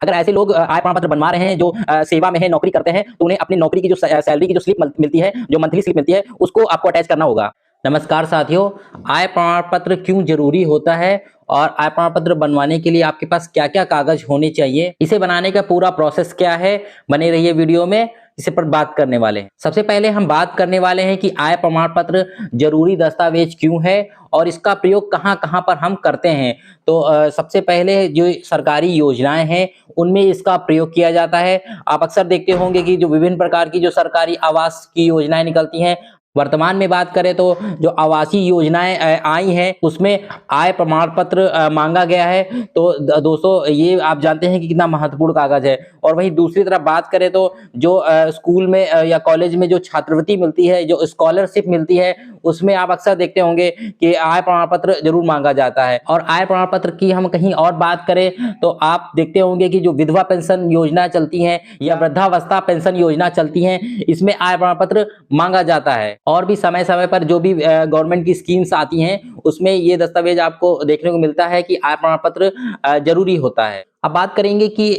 अगर ऐसे लोग आय प्रमाण पत्र बनवा रहे हैं जो सेवा में है, नौकरी करते हैं, तो उन्हें अपनी नौकरी की जो सैलरी की जो स्लिप मिलती है, जो मंथली स्लिप मिलती है, उसको आपको अटैच करना होगा। नमस्कार साथियों, आय प्रमाण पत्र क्यों जरूरी होता है और आय प्रमाण पत्र बनवाने के लिए आपके पास क्या-क्या कागज होने चाहिए, इसे बनाने का पूरा प्रोसेस क्या है, बने रहिए वीडियो में, इसे पर बात करने वाले हैं। सबसे पहले हम बात करने वाले हैं कि आय प्रमाण पत्र जरूरी दस्तावेज क्यों है और इसका प्रयोग कहाँ-कहाँ पर हम करते हैं। तो सबसे पहले जो सरकारी योजनाएं हैं, उनमें इसका प्रयोग किया जाता है। आप अक्सर देखते होंगे कि जो विभिन्न प्रकार की जो सरकारी आवास की योजनाएं निकलती हैं, वर्तमान में बात करें तो जो आवासीय योजनाएं आई हैं, उसमें आय प्रमाण पत्र मांगा गया है। तो दोस्तों, ये आप जानते हैं कि कितना महत्वपूर्ण कागज है। और वहीं दूसरी तरफ बात करें तो जो स्कूल में या कॉलेज में जो छात्रवृत्ति मिलती है, जो स्कॉलरशिप मिलती है, उसमें आप अक्सर देखते होंगे कि आय प्रमाण पत्र जरूर मांगा जाता है। और आय प्रमाण पत्र की हम कहीं और बात करें तो आप देखते होंगे कि जो विधवा पेंशन योजना चलती है या वृद्धावस्था पेंशन योजना चलती है, इसमें आय प्रमाण पत्र मांगा जाता है। और भी समय समय पर जो भी गवर्नमेंट की स्कीम्स आती हैं, उसमें ये दस्तावेज आपको देखने को मिलता है कि आय प्रमाण पत्र जरूरी होता है। अब बात करेंगे कि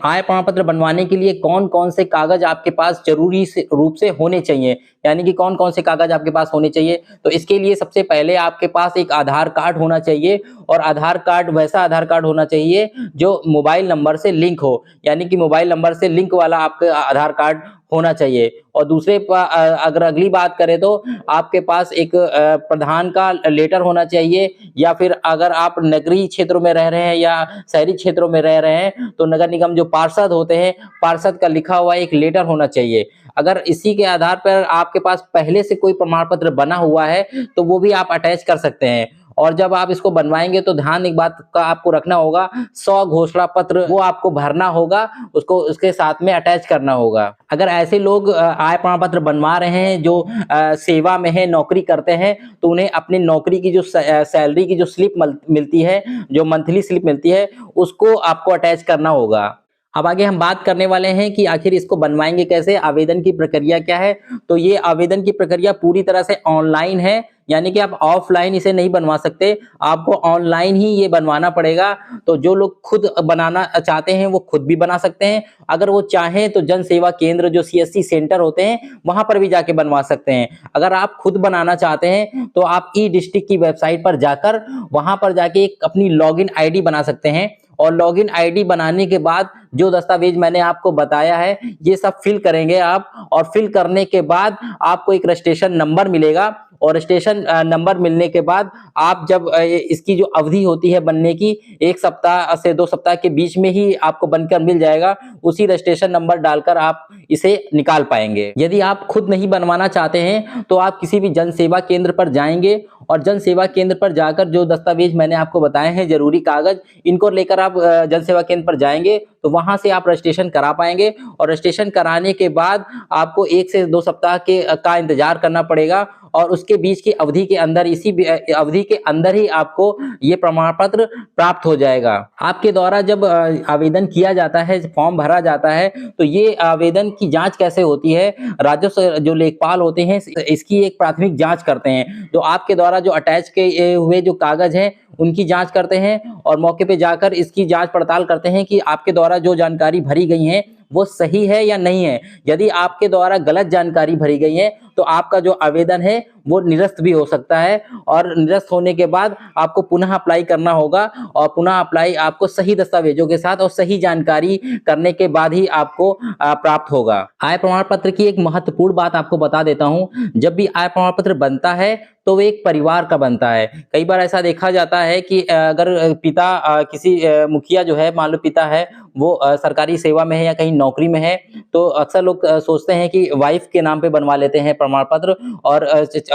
आय प्रमाण पत्र बनवाने के लिए कौन-कौन से कागज आपके पास जरूरी रूप से होने चाहिए, यानी कि कौन-कौन से कागज आपके पास होने चाहिए। तो इसके लिए सबसे पहले आपके पास एक आधार कार्ड होना चाहिए और आधार कार्ड वैसा आधार कार्ड होना चाहिए जो मोबाइल नंबर से लिंक हो, यानी कि मोबाइल नंबर से लिंक वाला आपका आधार कार्ड होना चाहिए। और दूसरे अगर अगली बात करें तो आपके पास एक प्रधान का लेटर होना चाहिए, या फिर अगर आप नगरीय क्षेत्रों में रह रहे हैं या शहरी क्षेत्रों में रह रहे हैं तो नगर निगम जो पार्षद होते हैं, पार्षद का लिखा हुआ एक लेटर होना चाहिए। अगर इसी के आधार पर आपके पास पहले से कोई प्रमाण पत्र बना हुआ है तो वो भी आप अटैच कर सकते हैं। और जब आप इसको बनवाएंगे तो ध्यान एक बात का आपको रखना होगा, 100 घोषणा पत्र वो आपको भरना होगा, उसको उसके साथ में अटैच करना होगा। अगर ऐसे लोग आय प्रमाण पत्र बनवा रहे हैं जो सेवा में है, नौकरी करते हैं, तो उन्हें अपनी नौकरी की जो सैलरी की जो स्लिप मिलती है, जो मंथली स्लिप मिलती है, उसको आपको अटैच करना होगा। अब आगे हम बात करने वाले हैं कि आखिर इसको बनवाएंगे कैसे, आवेदन की प्रक्रिया क्या है। तो ये आवेदन की प्रक्रिया पूरी तरह से ऑनलाइन है, यानी कि आप ऑफलाइन इसे नहीं बनवा सकते, आपको ऑनलाइन ही ये बनवाना पड़ेगा। तो जो लोग खुद बनाना चाहते हैं वो खुद भी बना सकते हैं, अगर वो चाहें तो जन सेवा केंद्र जो सीएससी सेंटर होते हैं, वहां पर भी जाके बनवा सकते हैं। अगर आप खुद बनाना चाहते हैं तो आप ई डिस्ट्रिक्ट की वेबसाइट पर जाकर वहां पर जाके एक अपनी लॉगिन आईडी बना सकते हैं। और लॉगिन आईडी बनाने के बाद जो दस्तावेज मैंने आपको बताया है, ये सब फिल करेंगे आप, और फिल करने के बाद आपको एक रजिस्ट्रेशन नंबर मिलेगा। और रजिस्ट्रेशन नंबर मिलने के बाद आप जब इसकी जो अवधि होती है बनने की, 1 सप्ताह से 2 सप्ताह के बीच में ही आपको बनकर मिल जाएगा। उसी रजिस्ट्रेशन नंबर डालकर आप इसे निकाल पाएंगे। यदि आप खुद नहीं बनवाना चाहते हैं तो आप किसी भी जन सेवा केंद्र पर जाएंगे और जन सेवा केंद्र पर जाकर जो दस्तावेज मैंने आपको बताए हैं, जरूरी कागज, इनको लेकर आप जन सेवा केंद्र पर जाएंगे तो वहां से आप रजिस्ट्रेशन करा पाएंगे। और रजिस्ट्रेशन कराने के बाद आपको 1 से 2 सप्ताह का इंतजार करना पड़ेगा, और उसके बीच की अवधि के अंदर, इसी अवधि के अंदर ही आपको ये प्रमाण पत्र प्राप्त हो जाएगा। आपके द्वारा जब आवेदन किया जाता है, फॉर्म भरा जाता है, तो ये आवेदन की जांच कैसे होती है, राजस्व जो लेखपाल होते हैं इसकी एक प्राथमिक जांच करते हैं। तो आपके द्वारा जो अटैच किए हुए जो कागज हैं उनकी जांच करते हैं, और मौके पे जाकर इसकी जांच पड़ताल करते हैं कि आपके द्वारा जो जानकारी भरी गई है वो सही है या नहीं है। यदि आपके द्वारा गलत जानकारी भरी गई है तो आपका जो आवेदन है वो निरस्त भी हो सकता है, और निरस्त होने के बाद आपको पुनः अप्लाई करना होगा, और पुनः अप्लाई आपको सही दस्तावेजों के साथ और सही जानकारी करने के बाद ही आपको प्राप्त होगा। आय प्रमाण पत्र की एक महत्वपूर्ण बात आपको बता देता हूं, जब भी आय प्रमाण पत्र बनता है तो वो एक परिवार का बनता है। कई बार ऐसा देखा जाता है कि अगर पिता किसी मुखिया जो है, मान लो पिता है, वो सरकारी सेवा में है या कहीं नौकरी में है, तो अक्सर लोग सोचते हैं कि वाइफ के नाम पे बनवा लेते हैं प्रमाण पत्र, और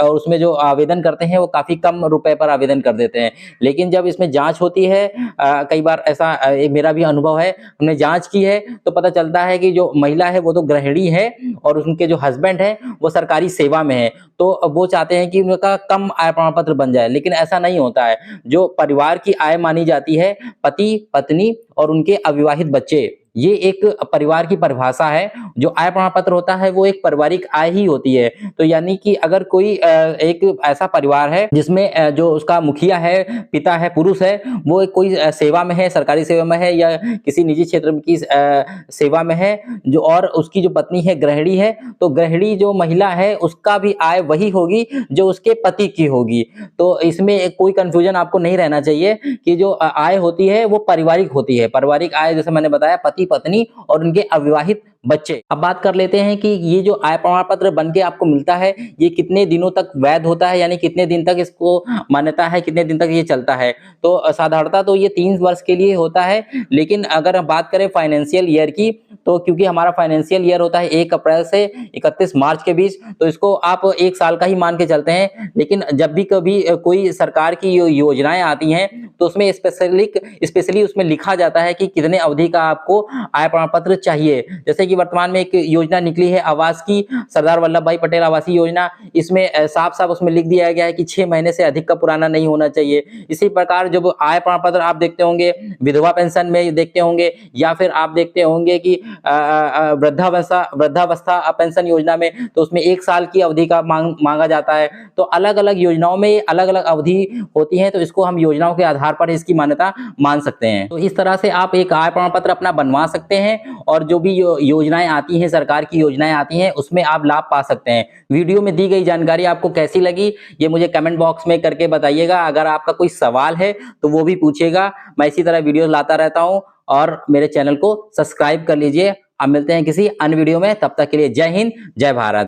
उसमें जो आवेदन करते हैं वो काफी कम रुपए पर आवेदन कर देते हैं। लेकिन जब इसमें जांच होती है, कई बार ऐसा मेरा भी अनुभव है, हमने जांच की है तो पता चलता है कि जो महिला है वो तो गृहिणी है और उनके जो हस्बैंड है वो सरकारी सेवा में है, तो वो चाहते हैं कि उनका कम आय प्रमाण पत्र बन जाए, लेकिन ऐसा नहीं होता है। जो परिवार की आय मानी जाती है, पति, पत्नी और उनके अविवाहित बच्चे, ये एक परिवार की परिभाषा है। जो आय प्रमाण पत्र होता है वो एक पारिवारिक आय ही होती है। तो यानी कि अगर कोई एक ऐसा परिवार है जिसमें जो उसका मुखिया है, पिता है, पुरुष है, वो कोई सेवा में है, सरकारी सेवा में है या किसी निजी क्षेत्र की सेवा में है, जो और उसकी जो पत्नी है गृहिणी है, तो गृहिणी जो महिला है उसका भी आय वही होगी जो उसके पति की होगी। तो इसमें कोई कंफ्यूजन आपको नहीं रहना चाहिए कि जो आय होती है वो पारिवारिक होती है। पारिवारिक आय जैसे मैंने बताया पति पत्नी और उनके अविवाहित बच्चे। अब बात कर लेते हैं कि ये जो आय प्रमाण पत्र बन के आपको मिलता है ये कितने दिनों तक वैध होता है, यानी कितने दिन तक इसको मान्यता है, कितने दिन तक ये चलता है। तो साधारणतः तो ये 3 वर्ष के लिए होता है, लेकिन अगर हम बात करें फाइनेंशियल ईयर की, तो क्योंकि हमारा फाइनेंशियल ईयर होता है 1 अप्रैल से 31 मार्च के बीच, तो इसको आप 1 साल का ही मान के चलते हैं। लेकिन जब भी कभी कोई सरकार की योजनाएं आती हैं तो उसमें स्पेशली उसमें लिखा जाता है कि कितने अवधि का आपको आय प्रमाण पत्र चाहिए। जैसे कि वर्तमान में एक योजना निकली है आवास की, सरदार वल्लभ भाई पटेल आवासीय योजना। इसमें साफ-साफ उसमें लिख दिया गया है कि 6 महीने से अधिक का पुराना नहीं होना चाहिए। इसी प्रकार जब आय प्रमाण पत्र आप देखते होंगे विधवा पेंशन में देखते होंगे, या फिर आप देखते होंगे कि वृद्धावस्था पेंशन योजना में, तो उसमें 1 साल की अवधि का मांगा जाता है। तो अलग-अलग योजनाओं में अलग-अलग अवधि होती है, तो इसको हम योजनाओं के आधार पर इसकी मान्यता मान सकते हैं। तो इस तरह से आप एक आय प्रमाण पत्र अपना बनवा सकते हैं और जो भी योजनाएं आती हैं, सरकार की योजनाएं आती हैं, उसमें आप लाभ पा सकते हैं। वीडियो में दी गई जानकारी आपको कैसी लगी ये मुझे कमेंट बॉक्स में करके बताइएगा। अगर आपका कोई सवाल है तो वो भी पूछिएगा। मैं इसी तरह वीडियो लाता रहता हूं और मेरे चैनल को सब्सक्राइब कर लीजिए। अब मिलते हैं किसी अन्य वीडियो में, तब तक के लिए जय हिंद, जय भारत।